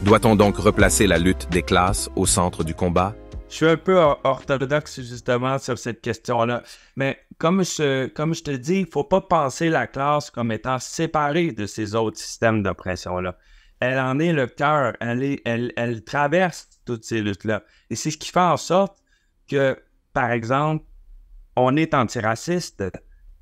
Doit-on donc replacer la lutte des classes au centre du combat? Je suis un peu orthodoxe justement sur cette question-là. Mais comme je te dis, il ne faut pas penser la classe comme étant séparée de ces autres systèmes d'oppression-là. Elle en est le cœur, elle traverse toutes ces luttes-là. Et c'est ce qui fait en sorte que, par exemple, on est antiraciste,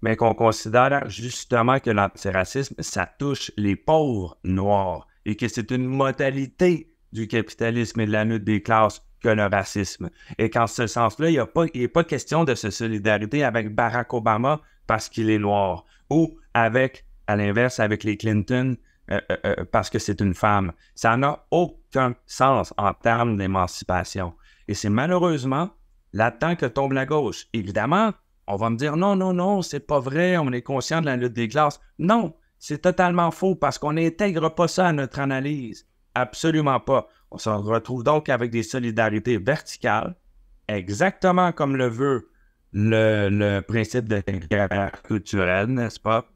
mais qu'on considère justement que l'antiracisme, ça touche les pauvres noirs et que c'est une modalité du capitalisme et de la lutte des classes que le racisme. Et qu'en ce sens-là, il n'est pas question de se solidarité avec Barack Obama parce qu'il est noir ou avec, à l'inverse, avec les Clinton parce que c'est une femme. Ça n'a aucun sens en termes d'émancipation. Et c'est malheureusement là-dedans que tombe la gauche. Évidemment, on va me dire non, non, non, c'est pas vrai, on est conscient de la lutte des classes. Non, c'est totalement faux parce qu'on n'intègre pas ça à notre analyse. Absolument pas. On se retrouve donc avec des solidarités verticales, exactement comme le veut le principe de l'intégration culturelle, n'est-ce pas?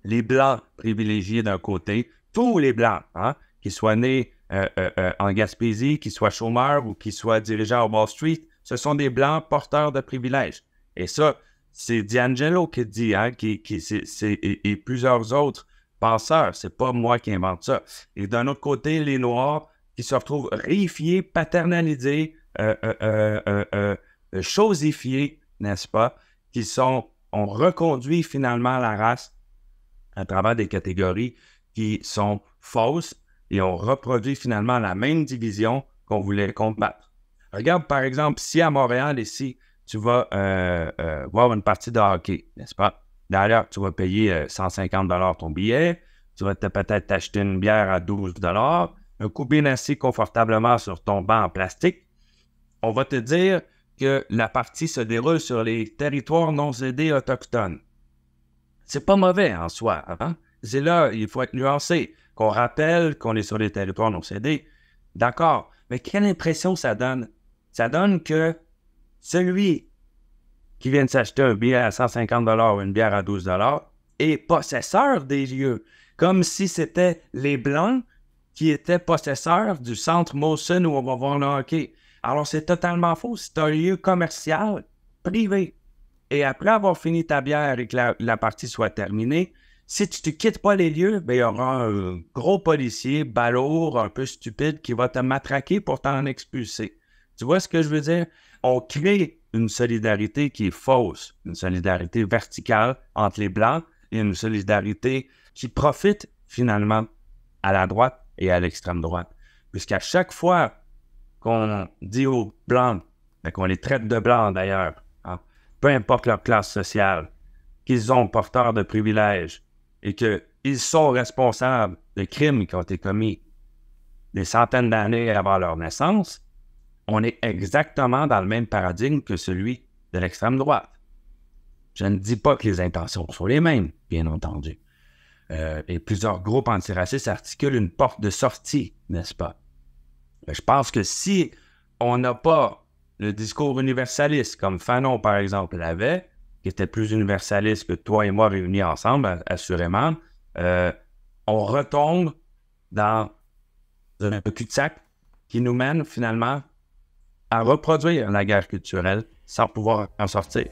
Les Blancs privilégiés d'un côté, tous les Blancs, hein, qu'ils soient nés en Gaspésie, qu'ils soient chômeurs ou qu'ils soient dirigeants à Wall Street, ce sont des Blancs porteurs de privilèges. Et ça, c'est D'Angelo qui dit, hein, et plusieurs autres penseurs. C'est pas moi qui invente ça. Et d'un autre côté, les Noirs qui se retrouvent réifiés, paternalisés, chosifiés, n'est-ce pas, ont reconduit finalement la race à travers des catégories qui sont fausses et ont reproduit finalement la même division qu'on voulait combattre. Regarde, par exemple, si à Montréal, ici, tu vas voir une partie de hockey, n'est-ce pas? D'ailleurs, tu vas payer 150 $ ton billet, tu vas peut-être t'acheter une bière à 12 $, un coup bien assis confortablement sur ton banc en plastique. On va te dire que la partie se déroule sur les territoires non cédés autochtones. C'est pas mauvais en soi, hein? C'est là, il faut être nuancé, qu'on rappelle qu'on est sur les territoires non cédés. D'accord, mais quelle impression ça donne? Ça donne que celui qui vient de s'acheter un billet à 150 $ ou une bière à 12 $ est possesseur des lieux, comme si c'était les Blancs qui étaient possesseurs du centre Molson où on va voir le hockey. Alors, c'est totalement faux. C'est un lieu commercial, privé. Et après avoir fini ta bière et que la partie soit terminée, si tu ne quittes pas les lieux, ben, il y aura un gros policier, balourd, un peu stupide, qui va te matraquer pour t'en expulser. Tu vois ce que je veux dire? On crée une solidarité qui est fausse, une solidarité verticale entre les Blancs et une solidarité qui profite finalement à la droite et à l'extrême droite. Puisqu'à chaque fois qu'on dit aux Blancs, qu'on les traite de Blancs d'ailleurs, hein, peu importe leur classe sociale, qu'ils sont porteurs de privilèges et qu'ils sont responsables de crimes qui ont été commis des centaines d'années avant leur naissance, on est exactement dans le même paradigme que celui de l'extrême droite. Je ne dis pas que les intentions sont les mêmes, bien entendu. Et plusieurs groupes antiracistes articulent une porte de sortie, n'est-ce pas? Je pense que si on n'a pas le discours universaliste, comme Fanon, par exemple, l'avait, qui était plus universaliste que toi et moi réunis ensemble, assurément, on retombe dans un cul-de-sac qui nous mène finalement à reproduire la guerre culturelle sans pouvoir en sortir.